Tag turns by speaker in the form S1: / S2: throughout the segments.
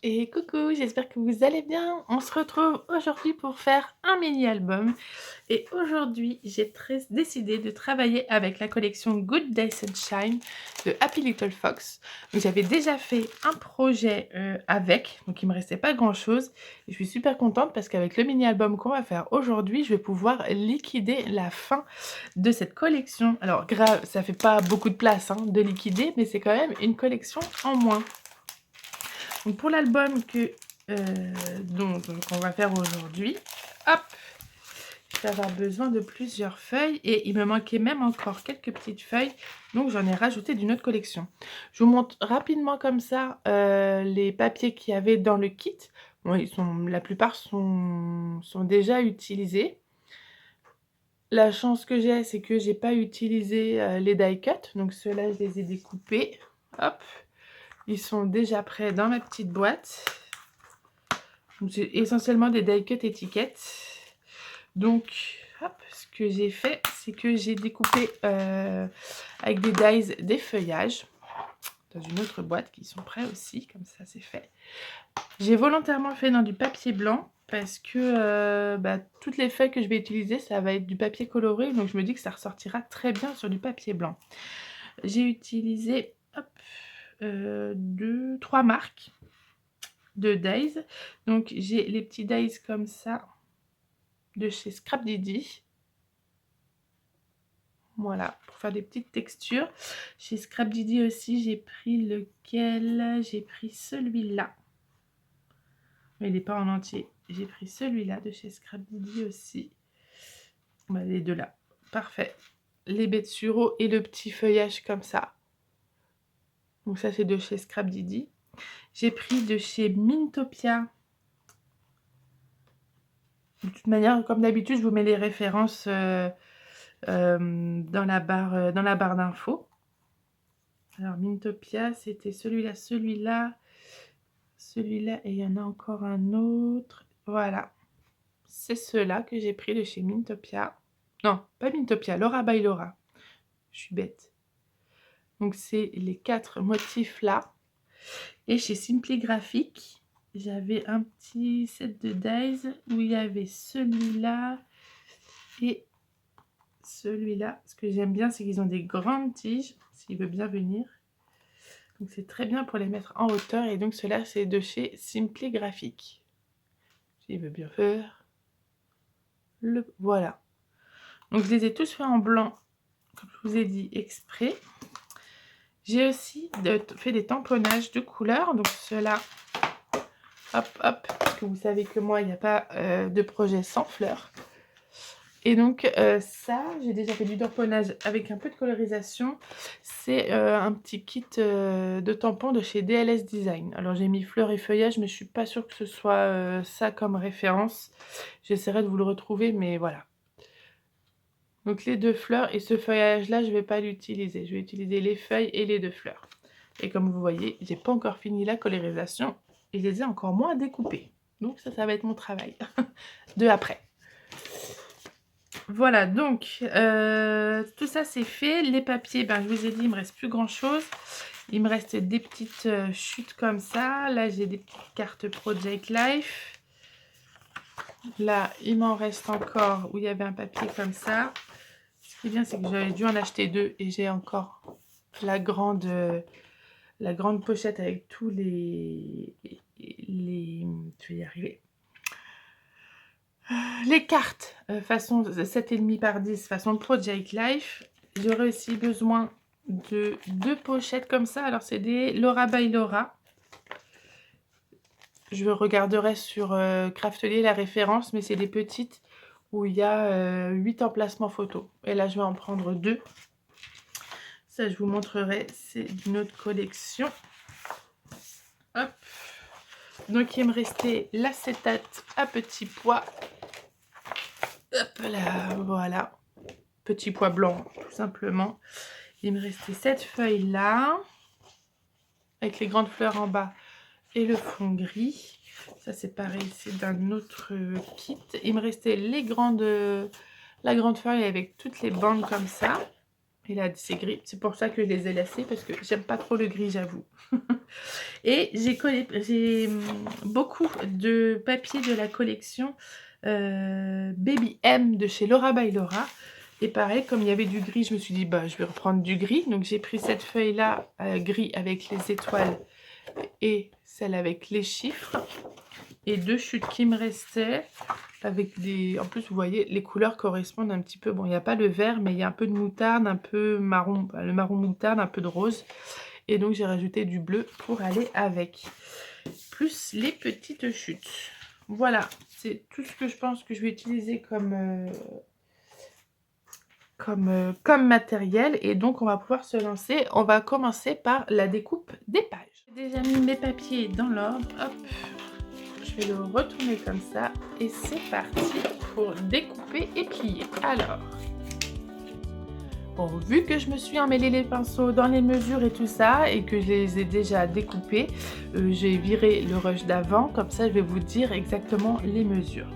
S1: Et coucou, j'espère que vous allez bien. On se retrouve aujourd'hui pour faire un mini-album. Et aujourd'hui, décidé de travailler avec la collection Good Day Sunshine de Happy Little Fox. Donc, j'avais déjà fait un projet avec, donc il me restait pas grand-chose. Et je suis super contente parce qu'avec le mini-album qu'on va faire aujourd'hui, je vais pouvoir liquider la fin de cette collection. Alors, grave, ça fait pas beaucoup de place hein, de liquider, mais c'est quand même une collection en moins. Donc pour l'album donc on va faire aujourd'hui, hop, je vais avoir besoin de plusieurs feuilles et il me manquait même encore quelques petites feuilles, donc j'en ai rajouté d'une autre collection. Je vous montre rapidement comme ça les papiers qu'il y avait dans le kit. Bon, la plupart sont déjà utilisés. La chance que j'ai, c'est que j'ai pas utilisé les die cut, donc ceux-là je les ai découpés. Hop, ils sont déjà prêts dans ma petite boîte. J'ai essentiellement des die cut étiquettes. Donc, hop, ce que j'ai fait, c'est que j'ai découpé avec des dies des feuillages dans une autre boîte qui sont prêts aussi, comme ça c'est fait. J'ai volontairement fait dans du papier blanc parce que toutes les feuilles que je vais utiliser, ça va être du papier coloré, donc je me dis que ça ressortira très bien sur du papier blanc. J'ai utilisé trois marques de dies. Donc j'ai les petits dies comme ça de chez Scrap Didi. Voilà, pour faire des petites textures. Chez Scrap Didi aussi, j'ai pris lequel? J'ai pris celui-là. Mais il n'est pas en entier. J'ai pris celui-là de chez Scrap Didi aussi. Bah, les deux là. Parfait. Les baies de sureau et le petit feuillage comme ça. Donc ça, c'est de chez Scrap Didi. J'ai pris de chez Mintopia. De toute manière, comme d'habitude, je vous mets les références dans la barre d'infos. Alors, Mintopia, c'était celui-là, celui-là, celui-là, et il y en a encore un autre. Voilà. C'est ceux-là que j'ai pris de chez Mintopia. Non, pas Mintopia, Laura by Laura. Je suis bête. Donc, c'est les 4 motifs-là. Et chez Simply Graphic, j'avais un petit set de dies où il y avait celui-là et celui-là. Ce que j'aime bien, c'est qu'ils ont des grandes tiges, s'il veut bien venir. Donc c'est très bien pour les mettre en hauteur. Et donc cela, c'est de chez Simply Graphic. S'il veut bien faire. Voilà. Donc je les ai tous faits en blanc, comme je vous ai dit, exprès. J'ai aussi fait des tamponnages de couleurs. Donc ceux-là, hop, hop, parce que vous savez que moi, il n'y a pas de projet sans fleurs. Et donc ça, j'ai déjà fait du tamponnage avec un peu de colorisation. C'est un petit kit de tampons de chez DLS Design. Alors j'ai mis fleurs et feuillage, mais je suis pas sûre que ce soit ça comme référence. J'essaierai de vous le retrouver, mais voilà. Donc les 2 fleurs et ce feuillage-là, je vais pas l'utiliser. Je vais utiliser les feuilles et les 2 fleurs. Et comme vous voyez, j'ai pas encore fini la colorisation et je les ai encore moins découpés. Donc ça va être mon travail de après. Voilà, donc tout ça c'est fait. Les papiers, ben, je vous ai dit, il me reste plus grand chose. Il me reste des petites chutes comme ça. Là, j'ai des petites cartes Project Life. Là, il m'en reste encore où il y avait un papier comme ça. Ce qui est bien, c'est que j'avais dû en acheter 2 et j'ai encore la grande pochette avec tous je vais y arriver. Les cartes façon 7,5 par 10 façon Project Life. J'aurais aussi besoin de 2 pochettes comme ça. Alors c'est des Laura by Laura. Je regarderai sur Craftelier la référence, mais c'est des petites où il y a 8 emplacements photos. Et là je vais en prendre 2. Ça je vous montrerai, c'est d'une autre collection. Hop. Donc il me restait l'acétate à petits pois. Hop là, voilà. Petit pois blanc, tout simplement. Il me restait cette feuille-là, avec les grandes fleurs en bas et le fond gris. Ça, c'est pareil, c'est d'un autre kit. Il me restait la grande feuille avec toutes les bandes comme ça. Et là, c'est gris. C'est pour ça que je les ai laissés, parce que j'aime pas trop le gris, j'avoue. Et j'ai beaucoup de papier de la collection Baby M de chez Laura by Laura. Et pareil, comme il y avait du gris, je me suis dit, bah, je vais reprendre du gris. Donc, j'ai pris cette feuille-là, gris avec les étoiles et celle avec les chiffres. Et 2 chutes qui me restaient avec des... En plus, vous voyez, les couleurs correspondent un petit peu. Bon, il n'y a pas le vert, mais il y a un peu de moutarde, un peu marron, le marron moutarde, un peu de rose. Et donc, j'ai rajouté du bleu pour aller avec. Plus les petites chutes. Voilà, c'est tout ce que je pense que je vais utiliser comme matériel. Et donc, on va pouvoir se lancer. On va commencer par la découpe des pages. J'ai déjà mis mes papiers dans l'ordre. Hop. Je vais le retourner comme ça et c'est parti pour découper et plier. Alors, bon, vu que je me suis emmêlé les pinceaux dans les mesures et tout ça et que je les ai déjà découpés, j'ai viré le rush d'avant, comme ça je vais vous dire exactement les mesures.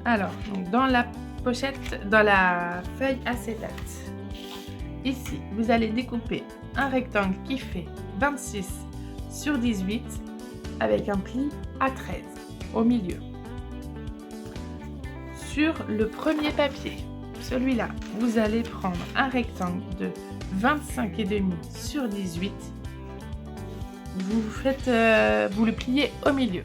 S1: Alors, donc dans la pochette, dans la feuille acétate, ici vous allez découper un rectangle qui fait 26 sur 18 avec un pli à 13 au milieu. Sur le premier papier, celui-là, vous allez prendre un rectangle de 25,5 sur 18. Vous le pliez au milieu.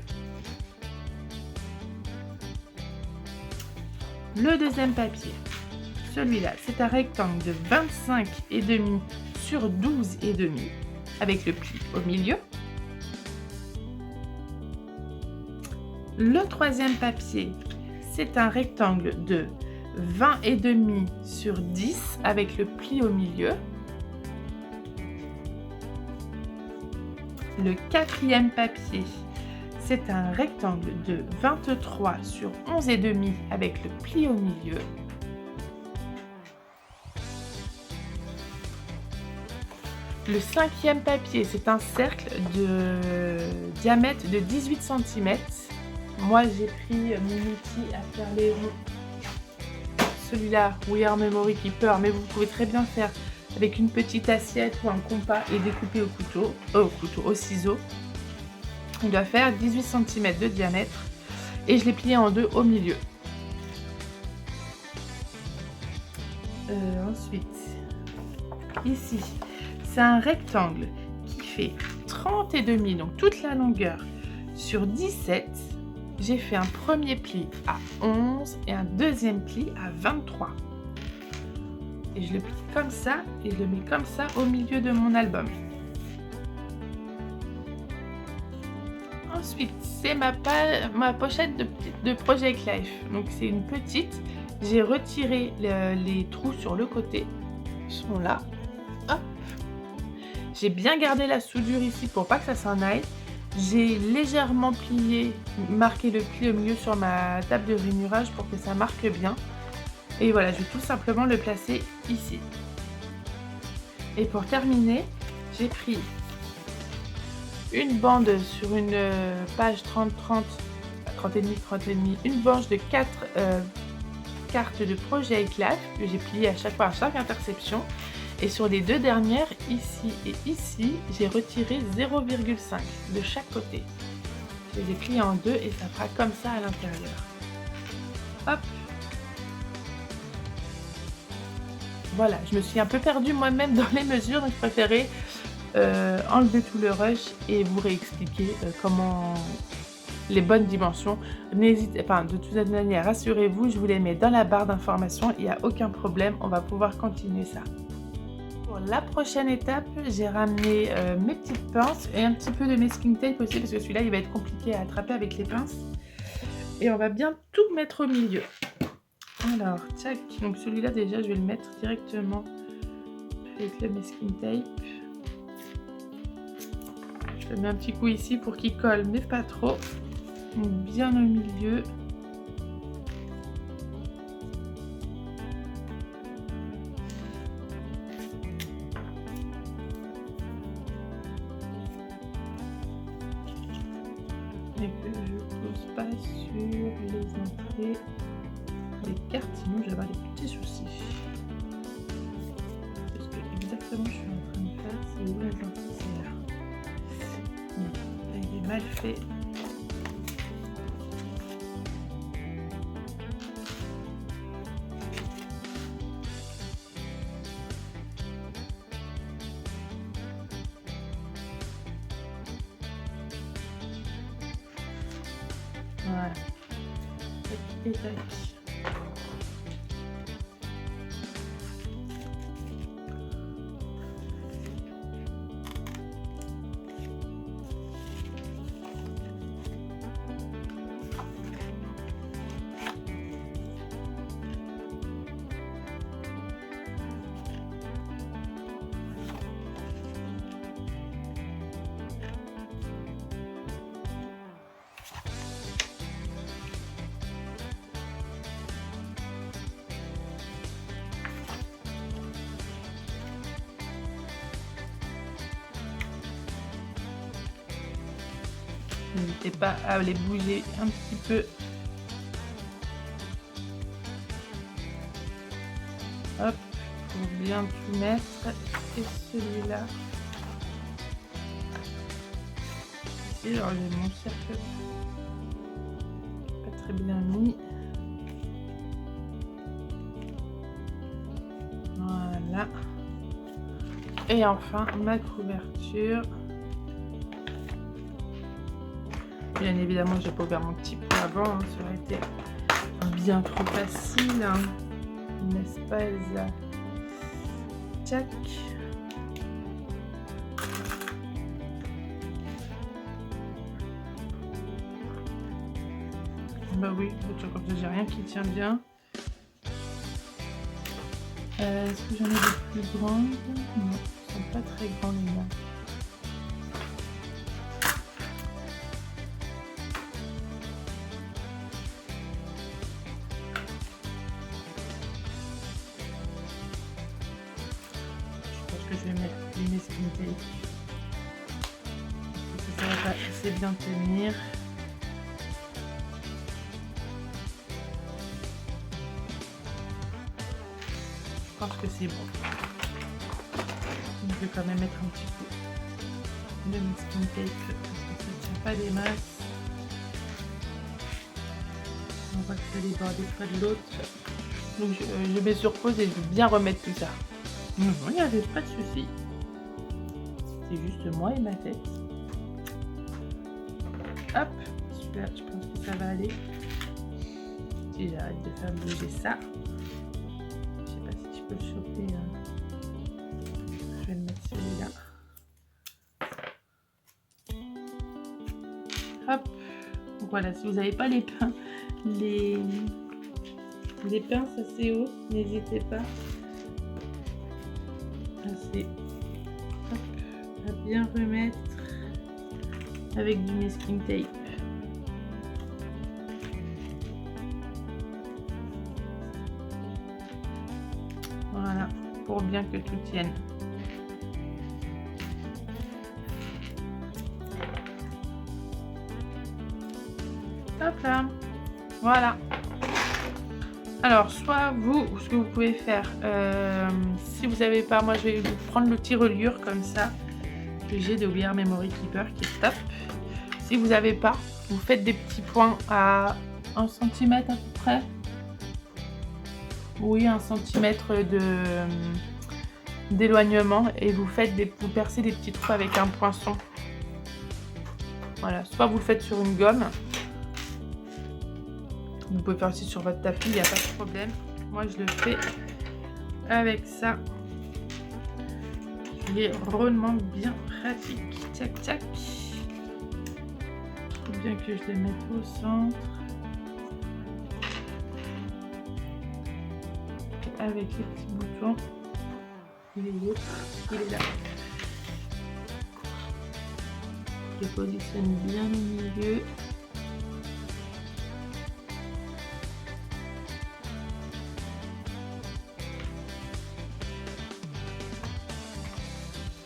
S1: Le deuxième papier, celui-là, c'est un rectangle de 25,5 sur 12,5 avec le pli au milieu. Le troisième papier, c'est un rectangle de 20,5 sur 10 avec le pli au milieu. Le quatrième papier, c'est un rectangle de 23 sur 11,5 avec le pli au milieu. Le cinquième papier, c'est un cercle de diamètre de 18 cm. Moi, j'ai pris mon outil à faire les ronds. Celui-là, We Are Memory Keeper, mais vous pouvez très bien faire avec une petite assiette ou un compas et découper au ciseau. Il doit faire 18 cm de diamètre et je l'ai plié en deux au milieu. Ensuite, ici, c'est un rectangle qui fait 30,5, donc toute la longueur sur 17. J'ai fait un premier pli à 11 et un deuxième pli à 23. Et je le plie comme ça et je le mets comme ça au milieu de mon album. Ensuite, c'est ma pochette de Project Life. Donc c'est une petite. J'ai retiré les trous sur le côté. Ils sont là. Hop. J'ai bien gardé la soudure ici pour pas que ça s'en aille. J'ai légèrement plié, marqué le pli au milieu sur ma table de rainurage pour que ça marque bien. Et voilà, je vais tout simplement le placer ici. Et pour terminer, j'ai pris une bande sur une page 30-30, 30,5, une banche de 4 cartes de Project Life que j'ai plié à chaque fois à chaque intersection. Et sur les deux dernières, ici et ici, j'ai retiré 0,5 de chaque côté. Je les ai pliés en deux et ça fera comme ça à l'intérieur. Hop. Voilà, je me suis un peu perdue moi-même dans les mesures, donc je préférais enlever tout le rush et vous réexpliquer comment les bonnes dimensions. N'hésitez pas, de toute manière, rassurez-vous, je vous les mets dans la barre d'informations, il n'y a aucun problème, on va pouvoir continuer ça. Pour la prochaine étape, j'ai ramené mes petites pinces et un petit peu de masking tape aussi parce que celui-là il va être compliqué à attraper avec les pinces. Et on va bien tout mettre au milieu. Alors, tac, donc celui-là déjà je vais le mettre directement avec le masking tape. Je mets un petit coup ici pour qu'il colle mais pas trop. Donc bien au milieu. Et que je pose pas sur les entrées des cartes, sinon je vais avoir des petits soucis. mal fait. Voilà. Tac et tac. N'hésitez pas à les bouger un petit peu. Hop, pour bien tout mettre. Et celui-là. Ici, alors j'ai mon cercle pas très bien mis. Voilà. Et enfin, ma couverture. Bien évidemment, j'ai pas ouvert mon petit pot avant, hein, ça aurait été bien trop facile, hein. N'est-ce pas, Elsa? Tac. Bah oui, comme ça, j'ai rien qui tient bien. Est-ce que j'en ai des plus grandes? Non, elles sont pas très grandes, les gars. Je vais mettre du masking tape. Ça va pas assez bien tenir. Je pense que c'est bon. Je vais quand même mettre un petit peu de masking tape parce que ça ne tient pas des masses. On voit que ça déborde des fois de l'autre. Donc je mets sur pause et je vais bien remettre tout ça. Non, il n'y avait pas de souci. C'est juste moi et ma tête. Hop, super, je pense que ça va aller. Si j'arrête de faire bouger ça. Je sais pas si je peux le choper. Je vais le mettre celui-là. Hop. Donc voilà, si vous n'avez pas les pinces assez haut, n'hésitez pas. À bien remettre avec du masking tape. Voilà, pour bien que tout tienne. Hop là, voilà. Alors, soit vous, ce que vous pouvez faire, si vous n'avez pas, moi je vais vous prendre le petit reliure comme ça, que j'ai de We Are Memory Keeper qui est top. Si vous n'avez pas, vous faites des petits points à 1 cm à peu près. Oui, 1 cm d'éloignement et vous percez des petits trous avec un poinçon. Voilà, soit vous le faites sur une gomme. Vous pouvez faire aussi sur votre tapis, il n'y a pas de problème. Moi, je le fais avec ça. Il est rondement bien pratique. Tac, tac. Il faut bien que je le mette au centre. Et avec les petits boutons. Il est là. Je le positionne bien au milieu.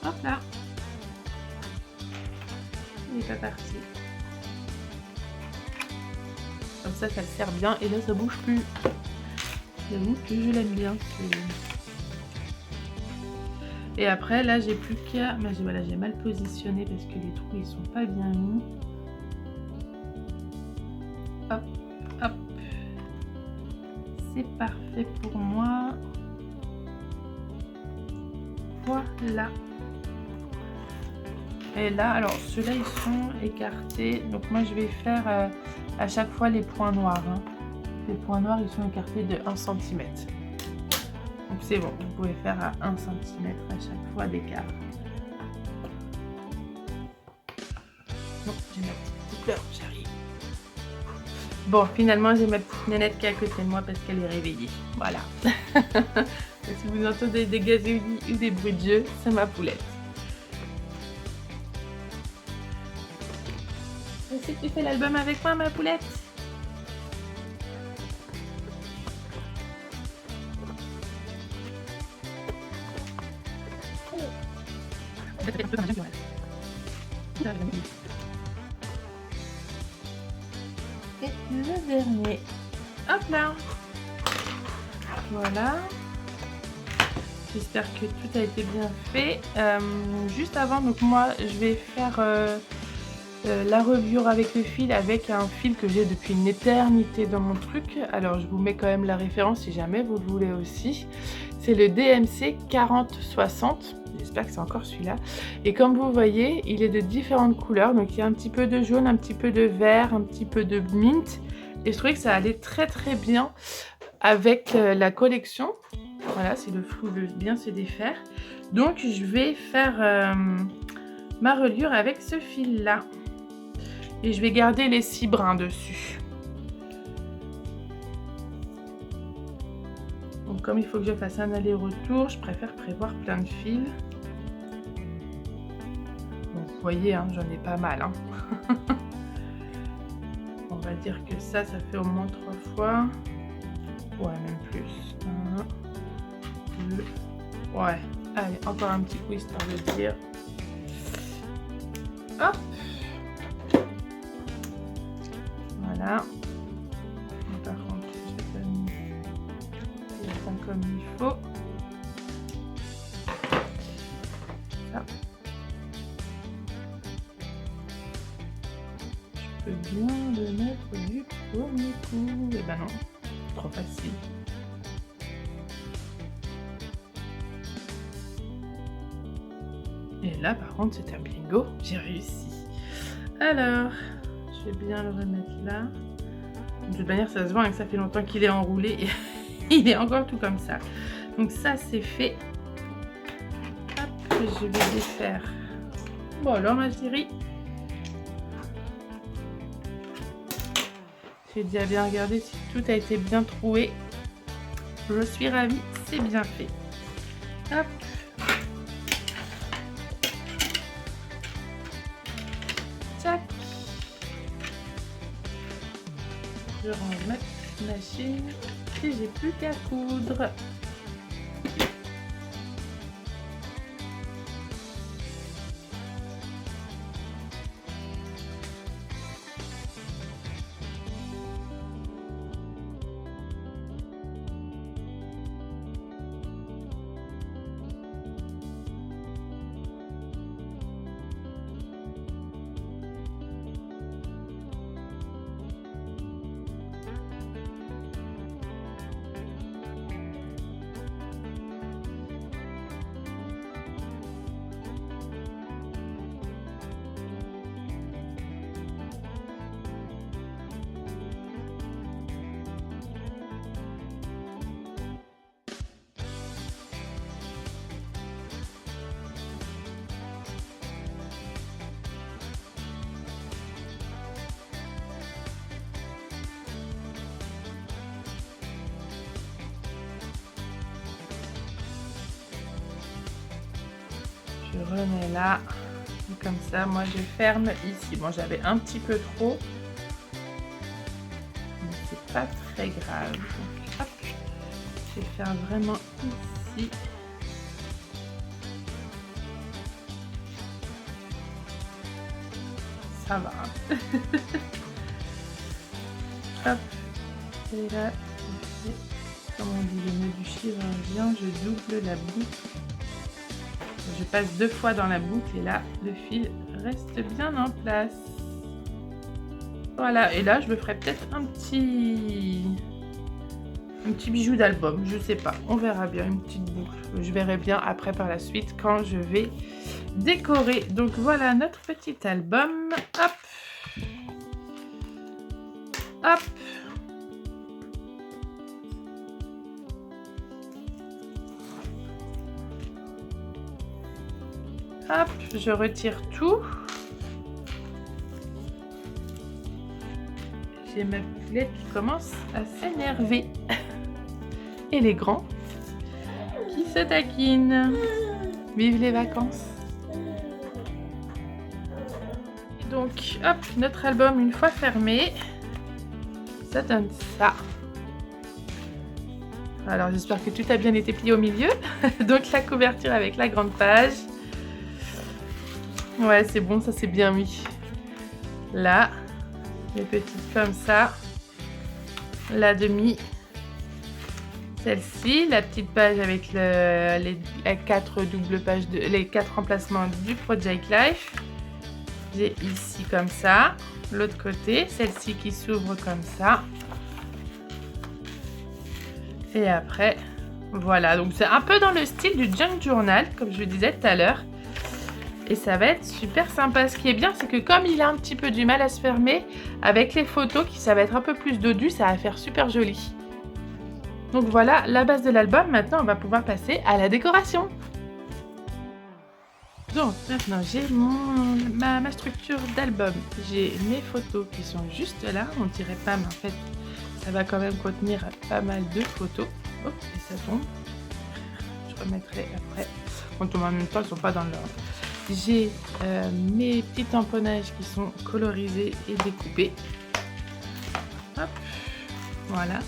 S1: Hop là, il est pas parti. Comme ça, ça le serre bien et là, ça bouge plus. J'avoue que je l'aime bien. Et après, là, j'ai plus qu'à... Voilà, j'ai mal positionné parce que les trous, ils sont pas bien mis. hop, hop. C'est parfait pour moi. Voilà. Et là, alors ceux-là ils sont écartés. Donc moi je vais faire à chaque fois les points noirs. Hein. Les points noirs ils sont écartés de 1 cm. Donc c'est bon, vous pouvez faire à 1 cm à chaque fois d'écart. Bon, j'ai ma petite couleur, j'arrive. Bon, finalement j'ai ma petite nénette qui est à côté de moi parce qu'elle est réveillée. Voilà. Si vous entendez des gazouillis ou des bruits de jeu, c'est ma poulette. Est-ce que tu fais l'album avec moi, ma poulette? Et le dernier. Hop là. Voilà. J'espère que tout a été bien fait. Juste avant, donc moi, je vais faire la reliure avec le fil, avec un fil que j'ai depuis une éternité dans mon truc. Alors, je vous mets quand même la référence si jamais vous le voulez aussi. C'est le DMC 4060. J'espère que c'est encore celui-là. Et comme vous voyez, il est de différentes couleurs. Donc, il y a un petit peu de jaune, un petit peu de vert, un petit peu de mint. Et je trouvais que ça allait très très bien avec la collection. Voilà, si le flou veut bien se défaire. Donc, je vais faire ma reliure avec ce fil-là. Et je vais garder les 6 brins dessus. Donc, comme il faut que je fasse un aller-retour, je préfère prévoir plein de fils. Donc, vous voyez, hein, j'en ai pas mal. Hein. On va dire que ça fait au moins 3 fois. Ouais, même plus. 1, 2. Ouais. Allez, encore un petit coup histoire de dire. Hop. Voilà. Par contre, je vais pas comme il faut. Ça. Je peux bien le mettre du premier coup. Et ben non, trop facile. Et là, par contre, c'est un bingo. J'ai réussi. Alors, je vais bien le remettre là. De toute manière, ça se voit hein, que ça fait longtemps qu'il est enroulé et il est encore tout comme ça. Donc ça, c'est fait. Hop, je vais défaire. Bon alors, ma chérie. J'ai déjà bien regardé si tout a été bien troué. Je suis ravie, c'est bien fait. Hop. Tac. Je range ma petite machine et j'ai plus qu'à coudre. Je remets là, et comme ça, moi je ferme ici. Bon, j'avais un petit peu trop, mais c'est pas très grave. Donc, hop, je vais faire vraiment ici. Ça va. Hop, et là, comme on dit, le nœud du chirurgien, je double la boucle. Je passe 2 fois dans la boucle et là, le fil reste bien en place. Voilà, et là je me ferai peut-être un petit bijou d'album, je sais pas, on verra bien, une petite boucle. Je verrai bien après par la suite quand je vais décorer. Donc voilà notre petit album. Hop, hop. Hop, je retire tout. J'ai ma poulette qui commence à s'énerver. Et les grands qui se taquinent. Vive les vacances. Et donc, hop, notre album, une fois fermé, ça donne ça. Alors, j'espère que tout a bien été plié au milieu. Donc, la couverture avec la grande page. Ouais, c'est bon, ça c'est bien mis. Là, les petites comme ça. La demi. Celle-ci, la petite page avec les 4 doubles pages, les 4 emplacements du Project Life. J'ai ici comme ça. L'autre côté, celle-ci qui s'ouvre comme ça. Et après, voilà. Donc c'est un peu dans le style du Junk Journal, comme je vous disais tout à l'heure. Et ça va être super sympa. Ce qui est bien, c'est que comme il a un petit peu du mal à se fermer, avec les photos, ça va être un peu plus dodu, ça va faire super joli. Donc voilà la base de l'album. Maintenant, on va pouvoir passer à la décoration. Donc maintenant, j'ai ma structure d'album. J'ai mes photos qui sont juste là. On dirait pas, mais en fait, ça va quand même contenir pas mal de photos. Hop, et ça tombe. Je remettrai après. Bon, en même temps, elles ne sont pas dans l'ordre. J'ai mes petits tamponnages qui sont colorisés et découpés. Hop, voilà.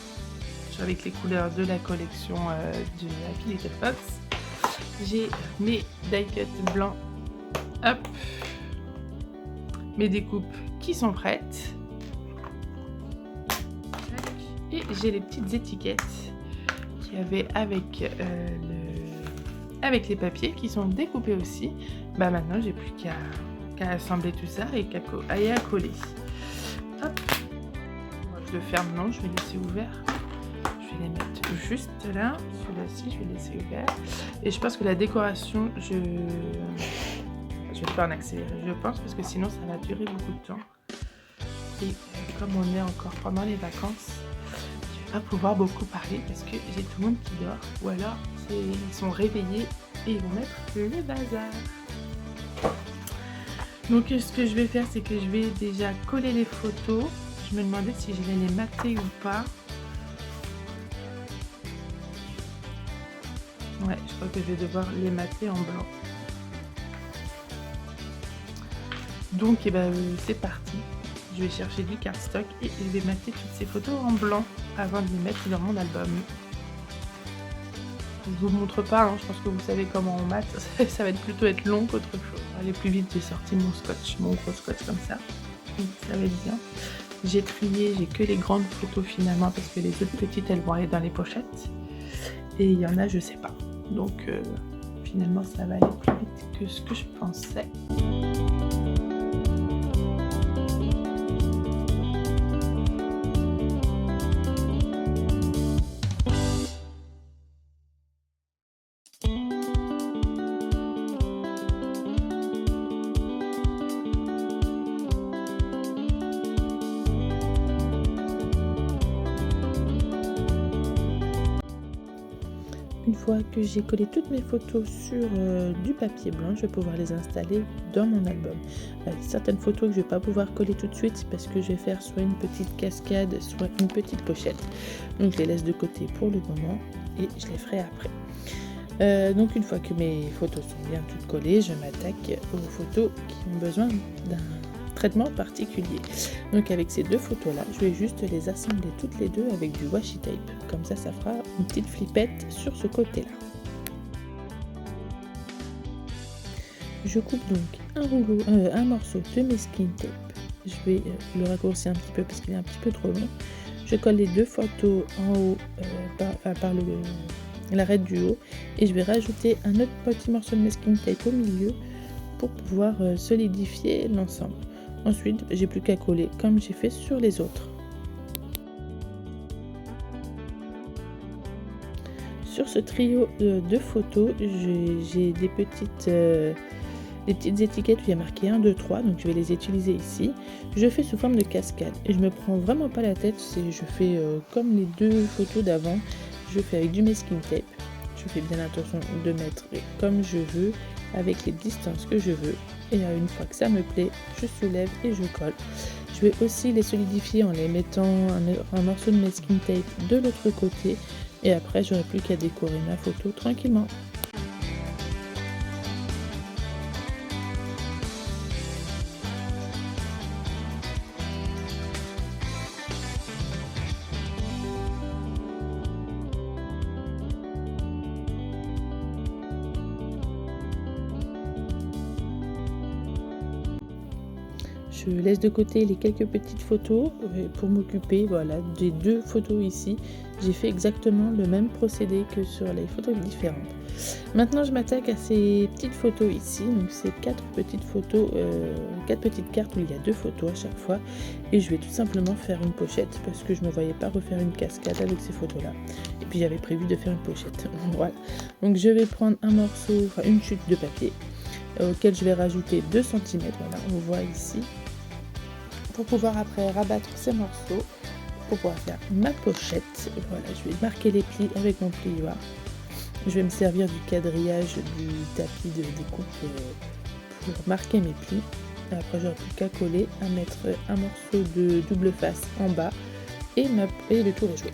S1: Avec les couleurs de la collection de Happy Little Fox. J'ai mes die cuts blancs. Hop. Mes découpes qui sont prêtes. Et j'ai les petites étiquettes qu'il y avait avec les papiers qui sont découpés aussi. Bah maintenant j'ai plus qu'à assembler tout ça et à coller. Hop. Je le ferme, non, je vais laisser ouvert. Je vais les mettre juste là. Celui-là-ci, je vais laisser ouvert. Et je pense que la décoration, je vais le faire en accéléré, je pense, parce que sinon ça va durer beaucoup de temps. Et comme on est encore pendant les vacances, je vais pas pouvoir beaucoup parler parce que j'ai tout le monde qui dort. Ou alors, ils sont réveillés et ils vont mettre le bazar. Donc ce que je vais faire, c'est que je vais déjà coller les photos. Je me demandais si je vais les mater ou pas. Ouais, je crois que je vais devoir les mater en blanc. Donc eh ben, c'est parti. Je vais chercher du cardstock et je vais mater toutes ces photos en blanc avant de les mettre dans mon album. Je vous montre pas, hein, je pense que vous savez comment on mate. Ça va plutôt être long qu'autre chose. Pour aller plus vite, j'ai sorti mon scotch, mon gros scotch comme ça. Donc ça va être bien. J'ai trié, j'ai que les grandes photos finalement parce que les autres petites elles vont aller dans les pochettes. Et il y en a, je sais pas. Donc finalement ça va aller plus vite que ce que je pensais. Une fois que j'ai collé toutes mes photos sur du papier blanc, je vais pouvoir les installer dans mon album. Certaines photos que je ne vais pas pouvoir coller tout de suite parce que je vais faire soit une petite cascade, soit une petite pochette. Donc je les laisse de côté pour le moment et je les ferai après. Donc une fois que mes photos sont bien toutes collées, je m'attaque aux photos qui ont besoin d'un traitement particulier. Donc avec ces deux photos là, je vais juste les assembler toutes les deux avec du washi tape. Comme ça, ça fera une petite flippette sur ce côté là. Je coupe donc un morceau de masking tape. Je vais le raccourcir un petit peu parce qu'il est un petit peu trop long. Je colle les deux photos en haut par l'arête du haut et je vais rajouter un autre petit morceau de masking tape au milieu pour pouvoir solidifier l'ensemble. Ensuite, j'ai plus qu'à coller comme j'ai fait sur les autres. Sur ce trio de photos, j'ai des petites étiquettes où il y a marqué 1, 2, 3, donc je vais les utiliser ici. Je fais sous forme de cascade et je me prends vraiment pas la tête, je fais comme les deux photos d'avant, je fais avec du masking tape. Je fais bien attention de mettre comme je veux, avec les distances que je veux. Et une fois que ça me plaît, je soulève et je colle. Je vais aussi les solidifier en les mettant un morceau de masking tape de l'autre côté. Et après, j'aurai plus qu'à décorer ma photo tranquillement. Je laisse de côté les quelques petites photos pour m'occuper des deux photos ici. J'ai fait exactement le même procédé que sur les photos différentes. Maintenant, je m'attaque à ces petites photos ici. Donc, c'est 4 petites photos, 4 petites cartes où il y a 2 photos à chaque fois. Et je vais tout simplement faire une pochette parce que je ne me voyais pas refaire une cascade avec ces photos-là. Et puis, j'avais prévu de faire une pochette. Voilà. Donc, je vais prendre un morceau, une chute de papier auquel je vais rajouter 2 cm. Voilà, on voit ici. Pour pouvoir après rabattre ces morceaux pour pouvoir faire ma pochette. Voilà, je vais marquer les plis avec mon plioir. Je vais me servir du quadrillage du tapis de découpe pour marquer mes plis. Après, j'aurai plus qu'à coller, à mettre un morceau de double face en bas et le tout rejouer.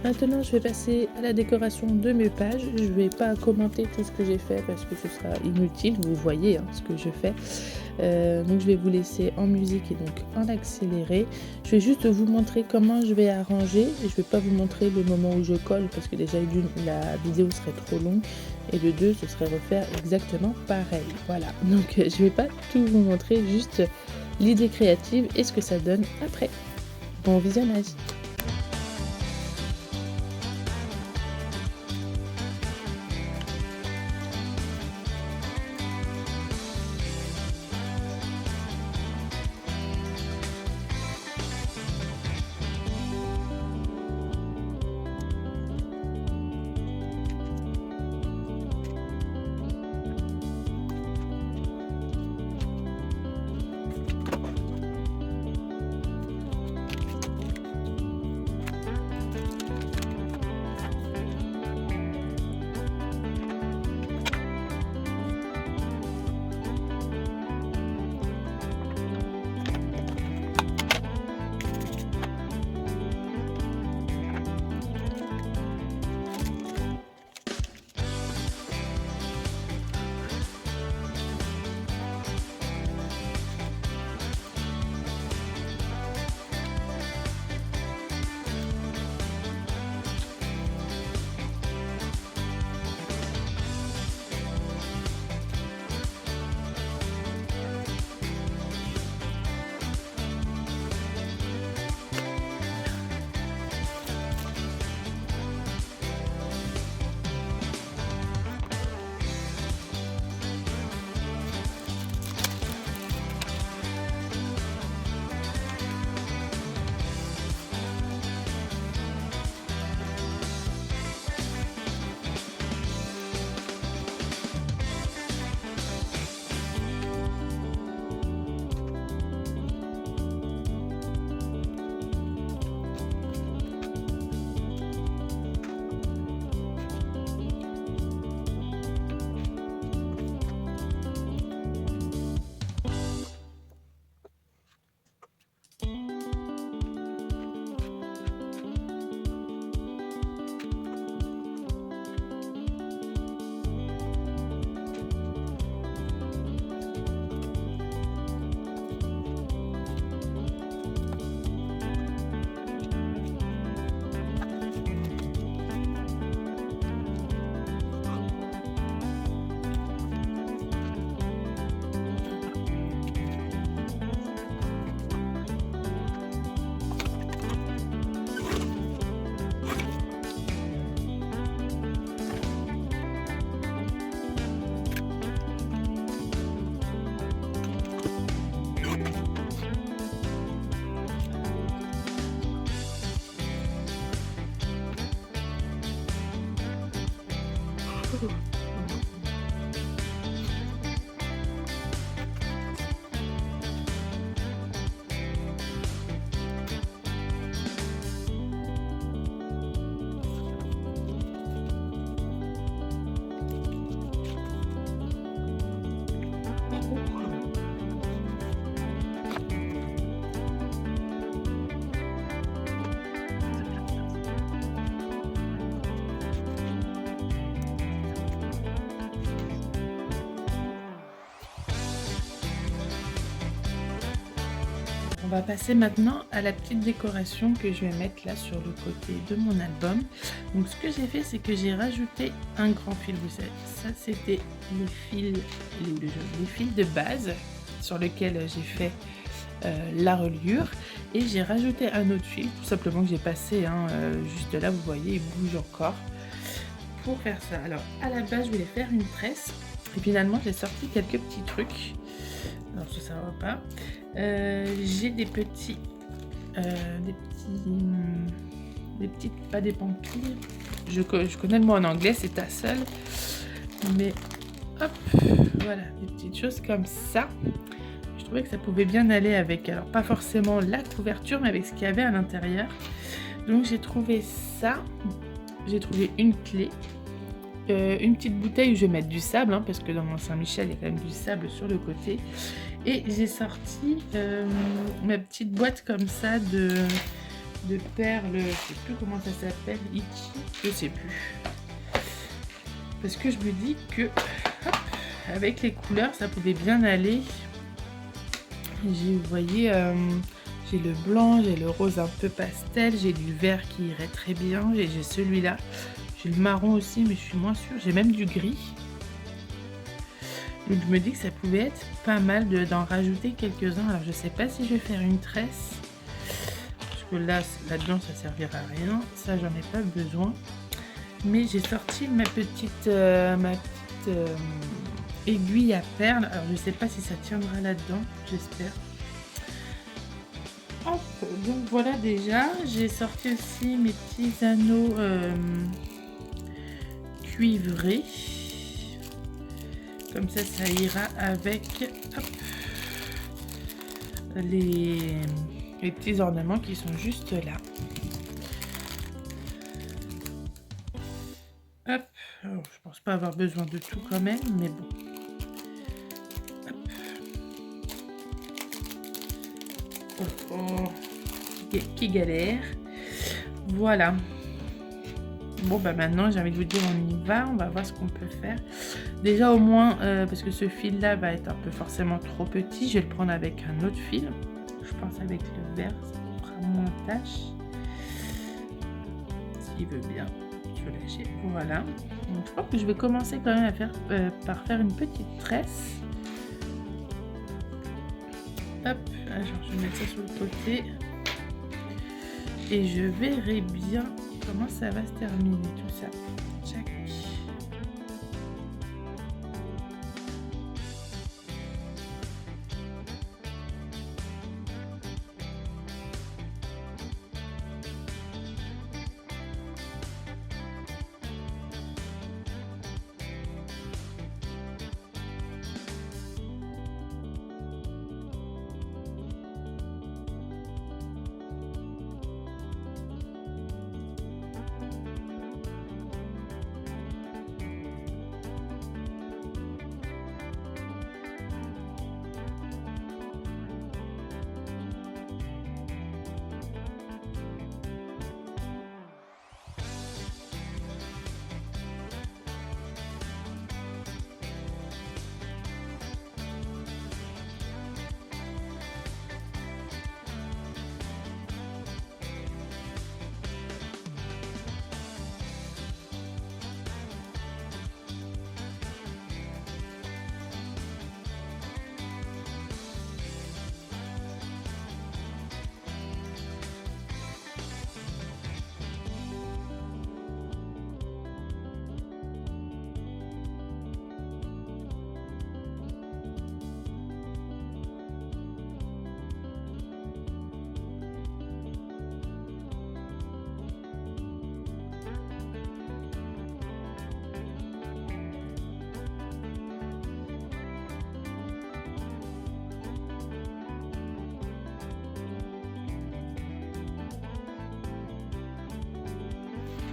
S1: Maintenant, je vais passer à la décoration de mes pages. Je ne vais pas commenter tout ce que j'ai fait parce que ce sera inutile. Vous voyez ce que je fais. Donc, je vais vous laisser en musique et donc en accéléré. Je vais juste vous montrer comment je vais arranger. Et je ne vais pas vous montrer le moment où je colle parce que déjà, la vidéo serait trop longue. Et de deux, ce serait refaire exactement pareil. Voilà. Donc, je ne vais pas tout vous montrer, juste l'idée créative et ce que ça donne après. Bon visionnage! On va passer maintenant à la petite décoration que je vais mettre là sur le côté de mon album. Donc ce que j'ai fait, c'est que j'ai rajouté un grand fil. Vous savez, ça c'était les fils de base sur lesquels j'ai fait la reliure. Et j'ai rajouté un autre fil, tout simplement que j'ai passé juste là, vous voyez, il bouge encore. Pour faire ça, alors à la base je voulais faire une tresse. Et finalement j'ai sorti quelques petits trucs. Alors ça va pas. J'ai des petites, pas des pampilles. Je connais le mot en anglais, c'est tassel. Mais hop, voilà, des petites choses comme ça. Je trouvais que ça pouvait bien aller avec, alors pas forcément la couverture, mais avec ce qu'il y avait à l'intérieur. Donc j'ai trouvé ça. J'ai trouvé une clé. Une petite bouteille où je vais mettre du sable, parce que dans mon Saint-Michel, il y a quand même du sable sur le côté. Et j'ai sorti ma petite boîte comme ça de perles, je sais plus comment ça s'appelle, Iki, je sais plus. Parce que je me dis que, hop, avec les couleurs, ça pouvait bien aller. Vous voyez, j'ai le blanc, j'ai le rose un peu pastel, j'ai du vert qui irait très bien, j'ai celui-là. J'ai le marron aussi, mais je suis moins sûre. J'ai même du gris. Donc je me dis que ça pouvait être pas mal d'en rajouter quelques-uns. Alors je sais pas si je vais faire une tresse. Parce que là-dedans, ça servira à rien. Ça, j'en ai pas besoin. Mais j'ai sorti ma petite aiguille à perles. Alors je sais pas si ça tiendra là-dedans. J'espère. Hop, donc voilà déjà. J'ai sorti aussi mes petits anneaux cuivré, comme ça ira avec hop, les petits ornements qui sont juste là. Hop, alors, je pense pas avoir besoin de tout quand même, mais bon. Hop. Qui galère. Voilà. Bon bah maintenant j'ai envie de vous dire on va voir ce qu'on peut faire. Déjà au moins parce que ce fil là va être un peu forcément trop petit, je vais le prendre avec un autre fil. Je pense avec le vert ça fera moins tache. S'il veut bien, je vais lâcher. Voilà. Donc je crois que je vais commencer quand même à faire par faire une petite tresse. Hop, alors je vais mettre ça sur le côté. Et je verrai bien comment ça va se terminer tout ça. Tchac.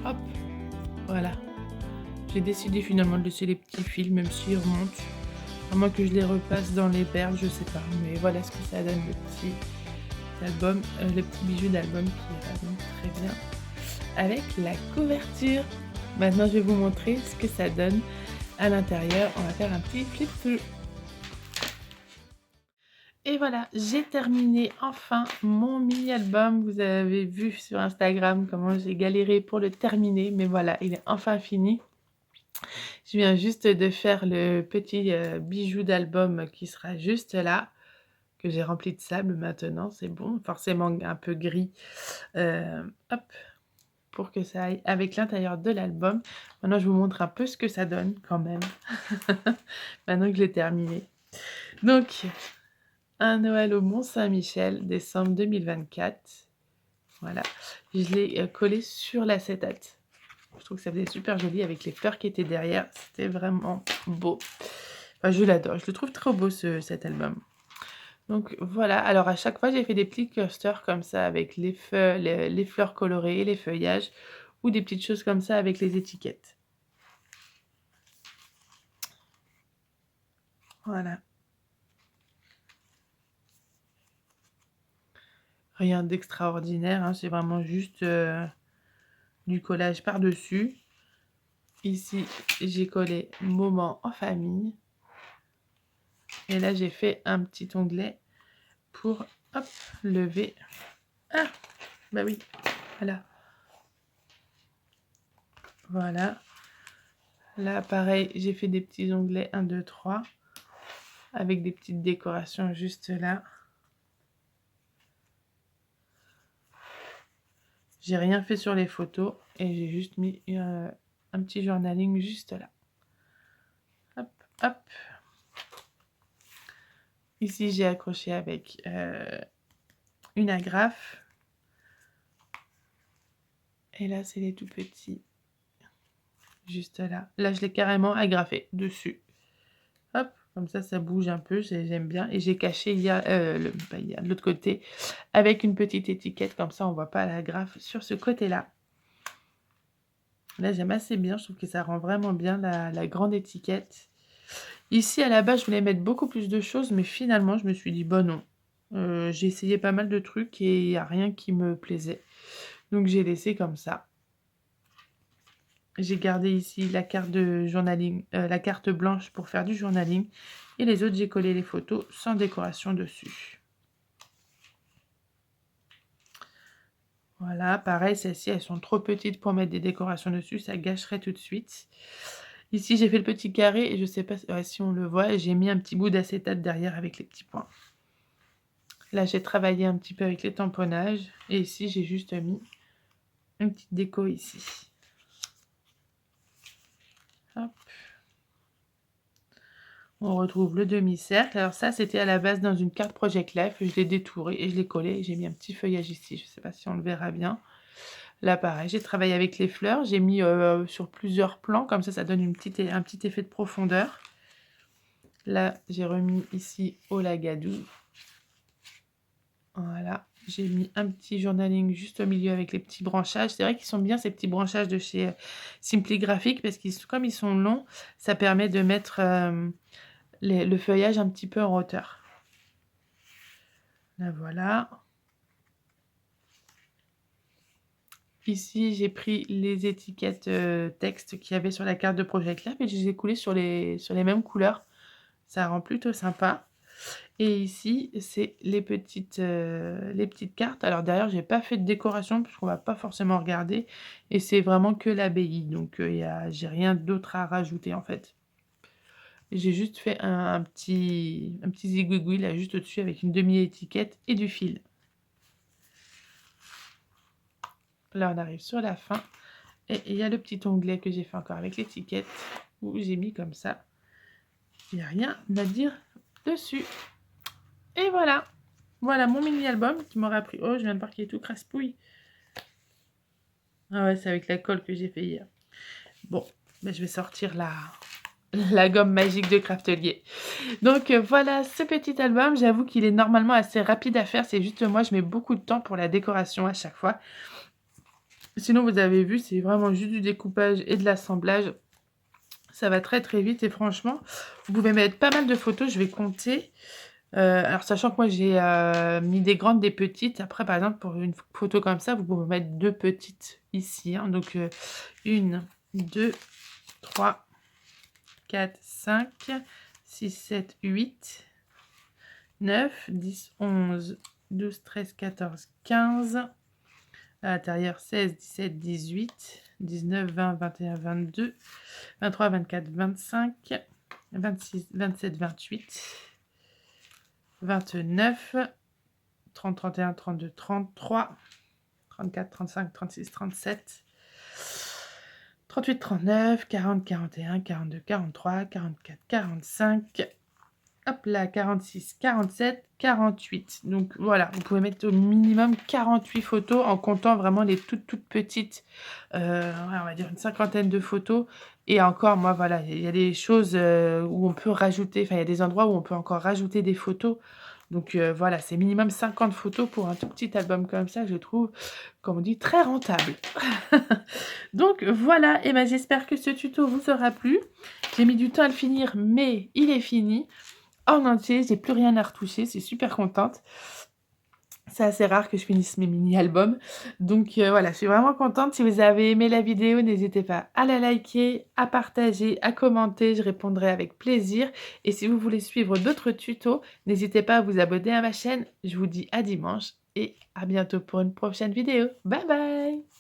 S1: Hop, voilà. J'ai décidé finalement de laisser les petits fils, même s'ils remontent. À moins que je les repasse dans les perles, je sais pas. Mais voilà ce que ça donne, le petit album, le petit bijou d'album qui va donc très bien avec la couverture. Maintenant, je vais vous montrer ce que ça donne à l'intérieur. On va faire un petit flip-through. Et voilà, j'ai terminé enfin mon mini-album. Vous avez vu sur Instagram comment j'ai galéré pour le terminer. Mais voilà, il est enfin fini. Je viens juste de faire le petit bijou d'album qui sera juste là, que j'ai rempli de sable maintenant. C'est bon, forcément un peu gris. Hop, pour que ça aille avec l'intérieur de l'album. Maintenant, je vous montre un peu ce que ça donne quand même. Maintenant que je l'ai terminé. Donc, un Noël au Mont-Saint-Michel, décembre 2024. Voilà. Je l'ai collé sur l'acétate. Je trouve que ça faisait super joli avec les fleurs qui étaient derrière. C'était vraiment beau. Enfin, je l'adore. Je le trouve trop beau cet album. Donc voilà. Alors à chaque fois, j'ai fait des petits coasters comme ça avec les fleurs colorées, les feuillages ou des petites choses comme ça avec les étiquettes. Voilà. Rien d'extraordinaire, hein, c'est vraiment juste du collage par-dessus. Ici, j'ai collé moment en famille. Et là, j'ai fait un petit onglet pour, hop, lever. Ah, bah oui, voilà. Voilà. Là, pareil, j'ai fait des petits onglets 1, 2, 3. Avec des petites décorations juste là. J'ai rien fait sur les photos et j'ai juste mis un petit journaling juste là. Hop, hop. Ici, j'ai accroché avec une agrafe. Et là, c'est les tout petits. Juste là. Là, je l'ai carrément agrafé dessus. Hop, comme ça bouge un peu. J'aime bien. Et j'ai caché, il y a de l'autre côté, avec une petite étiquette. Comme ça, on ne voit pas l'agrafe sur ce côté-là. Là, j'aime assez bien. Je trouve que ça rend vraiment bien la grande étiquette. Ici, à la base, je voulais mettre beaucoup plus de choses. Mais finalement, je me suis dit, bon, non. J'ai essayé pas mal de trucs et il n'y a rien qui me plaisait. Donc, j'ai laissé comme ça. J'ai gardé ici la carte de journaling, la carte blanche pour faire du journaling. Et les autres, j'ai collé les photos sans décoration dessus. Voilà, pareil, celles-ci, elles sont trop petites pour mettre des décorations dessus. Ça gâcherait tout de suite. Ici, j'ai fait le petit carré et je ne sais pas si on le voit. J'ai mis un petit bout d'acétate derrière avec les petits points. Là, j'ai travaillé un petit peu avec les tamponnages. Et ici, j'ai juste mis une petite déco ici. Hop. On retrouve le demi-cercle. Alors ça, c'était à la base dans une carte Project Life. Je l'ai détouré et je l'ai collé. J'ai mis un petit feuillage ici. Je ne sais pas si on le verra bien. Là, pareil, j'ai travaillé avec les fleurs. J'ai mis sur plusieurs plans. Comme ça donne un petit effet de profondeur. Là, j'ai remis ici au lagadou. Voilà. J'ai mis un petit journaling juste au milieu avec les petits branchages. C'est vrai qu'ils sont bien ces petits branchages de chez Simply Graphic parce que comme ils sont longs, ça permet de mettre le feuillage un petit peu en hauteur. Là, voilà. Ici, j'ai pris les étiquettes texte qu'il y avait sur la carte de Project Lab et je les ai coulées sur les mêmes couleurs. Ça rend plutôt sympa. Et ici, c'est les petites cartes. Alors derrière, j'ai pas fait de décoration parce qu'on va pas forcément regarder. Et c'est vraiment que l'abbaye. Donc, j'ai rien d'autre à rajouter en fait. J'ai juste fait un petit zigouigoui là juste au-dessus avec une demi-étiquette et du fil. Là, on arrive sur la fin. Et il y a le petit onglet que j'ai fait encore avec l'étiquette où j'ai mis comme ça. Il n'y a rien à dire dessus. Et voilà. Voilà mon mini-album qui m'aura pris... Oh, je viens de voir qu'il est tout crasse-pouille. Ah ouais, c'est avec la colle que j'ai fait hier. Bon, ben, je vais sortir la gomme magique de Craftelier. Donc voilà ce petit album. J'avoue qu'il est normalement assez rapide à faire. C'est juste moi, je mets beaucoup de temps pour la décoration à chaque fois. Sinon, vous avez vu, c'est vraiment juste du découpage et de l'assemblage. Ça va très, très vite et franchement, vous pouvez mettre pas mal de photos, je vais compter. Alors sachant que moi j'ai, mis des grandes, des petites. Après, par exemple, pour une photo comme ça, vous pouvez mettre 2 petites ici, hein. Donc, 1, 2, 3, 4, 5, 6, 7, 8, 9, 10, 11, 12, 13, 14, 15. À l'intérieur, 16, 17, 18, 19, 20, 21, 22, 23, 24, 25, 26, 27, 28, 29, 30, 31, 32, 33, 34, 35, 36, 37, 38, 39, 40, 41, 42, 43, 44, 45. Hop là, 46, 47, 48. Donc voilà, vous pouvez mettre au minimum 48 photos en comptant vraiment les toutes petites. Ouais, on va dire une cinquantaine de photos. Et encore, moi, voilà, il y a des choses où on peut rajouter, enfin, il y a des endroits où on peut encore rajouter des photos. Donc voilà, c'est minimum 50 photos pour un tout petit album comme ça, je trouve, comme on dit, très rentable. Donc voilà, et ben j'espère que ce tuto vous aura plu. J'ai mis du temps à le finir, mais il est fini en entier, j'ai plus rien à retoucher, je suis super contente. C'est assez rare que je finisse mes mini-albums. Donc voilà, je suis vraiment contente. Si vous avez aimé la vidéo, n'hésitez pas à la liker, à partager, à commenter, je répondrai avec plaisir. Et si vous voulez suivre d'autres tutos, n'hésitez pas à vous abonner à ma chaîne. Je vous dis à dimanche et à bientôt pour une prochaine vidéo. Bye bye!